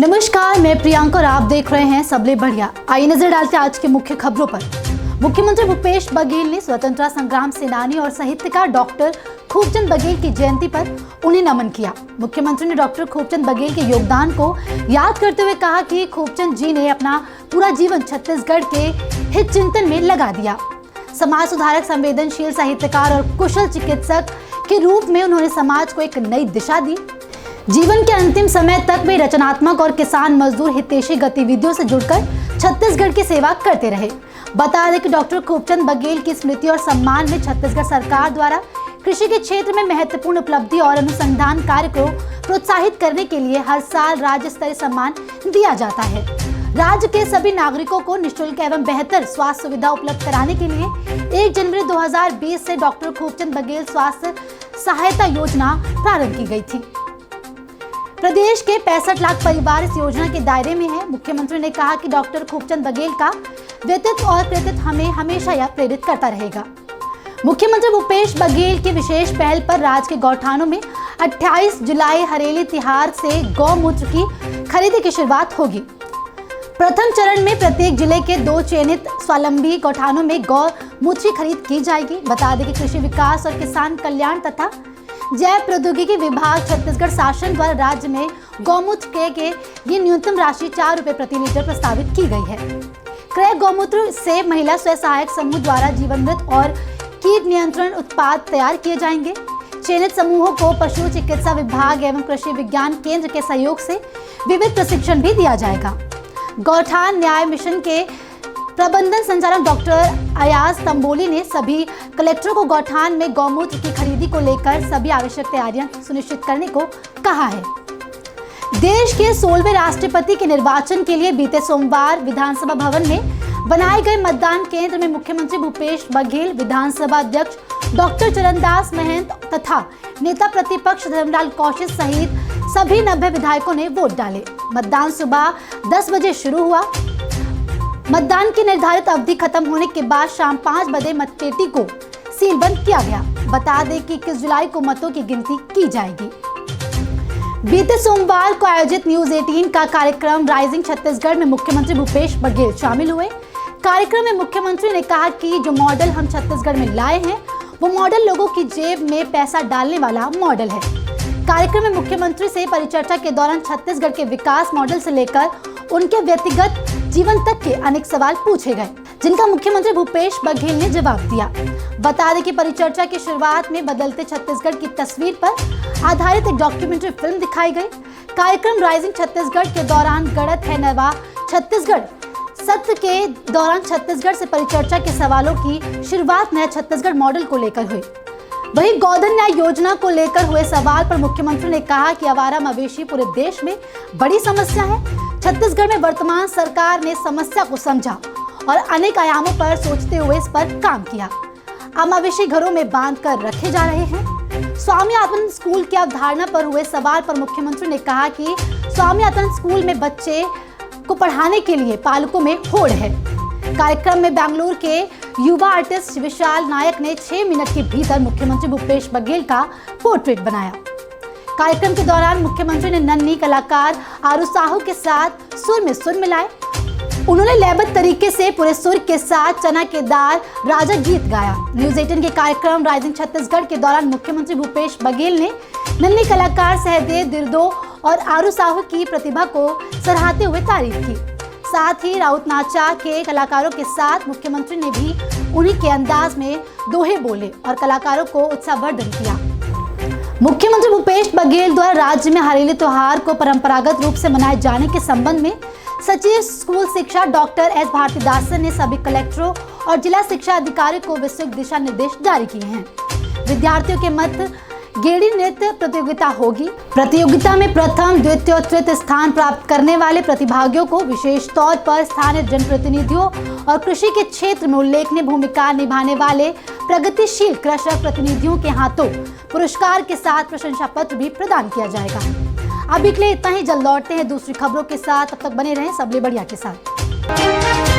नमस्कार, मैं प्रियंका और आप देख रहे हैं सबले बढ़िया। आइए नजर डालते हैं आज के मुख्य खबरों पर। मुख्यमंत्री भूपेश बघेल ने स्वतंत्रता संग्राम सेनानी और साहित्यकार डॉक्टर खूबचंद बघेल की जयंती पर उन्हें नमन किया। मुख्यमंत्री ने डॉक्टर खूबचंद बघेल के योगदान को याद करते हुए कहा कि खूबचंद जी ने अपना पूरा जीवन छत्तीसगढ़ के हित चिंतन में लगा दिया। समाज सुधारक, संवेदनशील साहित्यकार और कुशल चिकित्सक के रूप में उन्होंने समाज को एक नई दिशा दी। जीवन के अंतिम समय तक वे रचनात्मक और किसान मजदूर हितैषी गतिविधियों से जुड़कर छत्तीसगढ़ की सेवा करते रहे। बता दें कि डॉक्टर खूबचंद बघेल की स्मृति और सम्मान में छत्तीसगढ़ सरकार द्वारा कृषि के क्षेत्र में महत्वपूर्ण उपलब्धि और अनुसंधान कार्य को प्रोत्साहित करने के लिए हर साल राज्य स्तरीय सम्मान दिया जाता है। राज्य के सभी नागरिकों को निःशुल्क एवं बेहतर स्वास्थ्य सुविधा उपलब्ध कराने के लिए 1 जनवरी 2020 से डॉक्टर खूबचंद बघेल स्वास्थ्य सहायता योजना प्रारंभ की गई थी। प्रदेश के 65 लाख परिवार इस योजना के दायरे में है। मुख्यमंत्री ने कहा कि डॉक्टर खूबचंद बघेल का व्यक्तित्व और कृतित्व हमें हमेशा यह प्रेरित करता रहेगा। मुख्यमंत्री भूपेश बघेल की विशेष पहल पर राज्य के गौठानों में 28 जुलाई हरेली तिहार से गौमूत्र की खरीदी की शुरुआत होगी। प्रथम चरण में प्रत्येक जिले के 2 चयनित स्वावलंबी गौठानों में गौमूत्र की खरीद की जाएगी। बता दें कि कृषि विकास और किसान कल्याण तथा जैव प्रौद्योगिकी विभाग छत्तीसगढ़ शासन द्वारा राज्य में गौमूत्र के ये न्यूनतम राशि 4 रुपए प्रति लीटर प्रस्तावित की गई है। क्रय गौमूत्र से महिला स्वयं सहायक समूह द्वारा जीवामृत और कीट नियंत्रण उत्पाद तैयार किए जाएंगे। चयनित समूहों को पशु चिकित्सा विभाग एवं कृषि विज्ञान केंद्र के सहयोग से विविध प्रशिक्षण भी दिया जाएगा। गौठान न्याय मिशन के प्रबंधन संचालक डॉक्टर अयाज तंबोली ने सभी कलेक्टरों को गौठान में गौमूत्र की खरीदी को लेकर सभी आवश्यक तैयारियां सुनिश्चित करने को कहा है। देश के 16वें राष्ट्रपति के निर्वाचन के लिए बीते सोमवार विधानसभा भवन में बनाए गए मतदान केंद्र में मुख्यमंत्री भूपेश बघेल, विधानसभा अध्यक्ष डॉक्टर चरणदास महंत तथा नेता प्रतिपक्ष धर्मलाल कौशिक सहित सभी 90 विधायकों ने वोट डाले। मतदान सुबह 10 बजे शुरू हुआ। मतदान की निर्धारित अवधि खत्म होने के बाद शाम 5 बजे मतपेटी को सीलबंद किया गया। बता दें कि 21 जुलाई को मतों की गिनती की जाएगी। बीते सोमवार को आयोजित न्यूज 18 का कार्यक्रम राइजिंग छत्तीसगढ़ में मुख्यमंत्री भूपेश बघेल शामिल हुए। कार्यक्रम में मुख्यमंत्री ने कहा कि जो मॉडल हम छत्तीसगढ़ में लाए हैं वो मॉडल लोगों की जेब में पैसा डालने वाला मॉडल है। कार्यक्रम में मुख्यमंत्री से परिचर्चा के दौरान छत्तीसगढ़ के विकास मॉडल से लेकर उनके व्यक्तिगत जीवन तक के अनेक सवाल पूछे गए, जिनका मुख्यमंत्री भूपेश बघेल ने जवाब दिया। बता दें कि परिचर्चा की शुरुआत में बदलते छत्तीसगढ़ की तस्वीर पर आधारित एक डॉक्यूमेंट्री फिल्म दिखाई गई। कार्यक्रम राइजिंग छत्तीसगढ़ के दौरान गढ़त है नवा छत्तीसगढ़ सत्र के दौरान छत्तीसगढ़ से परिचर्चा के सवालों की शुरुआत नया छत्तीसगढ़ मॉडल को लेकर हुई। वहीं गोधन न्याय योजना को लेकर हुए सवाल पर मुख्यमंत्री ने कहा कि आवारा मवेशी पूरे देश में बड़ी समस्या है। छत्तीसगढ़ में वर्तमान सरकार ने समस्या को समझा और अनेक आयामों पर सोचते हुए इस पर काम किया। अब मवेशी घरों में बांध कर रखे जा रहे हैं। स्वामी आत्मानंद स्कूल की अवधारणा पर हुए सवाल पर मुख्यमंत्री ने कहा कि स्वामी आत्मानंद स्कूल में बच्चे को पढ़ाने के लिए पालकों में होड़ है। कार्यक्रम में बेंगलुरु के युवा आर्टिस्ट विशाल नायक ने 6 मिनट के भीतर मुख्यमंत्री भूपेश बघेल का पोर्ट्रेट बनाया। कार्यक्रम के दौरान मुख्यमंत्री ने नन्ही कलाकार आरू साहू के साथ सुर में सुर मिलाए। उन्होंने लयबद्ध तरीके से पूरे सुर के साथ चना के दार राजा गीत गाया। न्यूज 18 के कार्यक्रम राइजिंग छत्तीसगढ़ के दौरान मुख्यमंत्री भूपेश बघेल ने नन्ही कलाकार सहदेव दिरदो और आरू साहू की प्रतिभा को सराहते हुए तारीफ की। साथ ही राउत नाचा के कलाकारों के साथ मुख्यमंत्री ने भी उन्हीं के अंदाज में दोहे बोले और कलाकारों को उत्साहवर्धन किया। मुख्यमंत्री भूपेश बघेल द्वारा राज्य में हरेली त्योहार को परंपरागत रूप से मनाए जाने के संबंध में सचिव स्कूल शिक्षा डॉक्टर एस भारतीदासन ने सभी कलेक्टरों और जिला शिक्षा अधिकारी को विस्तृत दिशा निर्देश जारी किए हैं। विद्यार्थियों के मत गेड़ी नृत्य प्रतियोगिता होगी। प्रतियोगिता में प्रथम, द्वितीय और तृतीय स्थान प्राप्त करने वाले प्रतिभागियों को विशेष तौर पर स्थानीय जनप्रतिनिधियों और कृषि के क्षेत्र में उल्लेखनीय भूमिका निभाने वाले प्रगतिशील कृषक प्रतिनिधियों के हाथों पुरस्कार के साथ प्रशंसा पत्र भी प्रदान किया जाएगा। अभी के लिए इतना ही। जल्द लौटते हैं दूसरी खबरों के साथ। तब तक बने रहें सबले बढ़िया के साथ।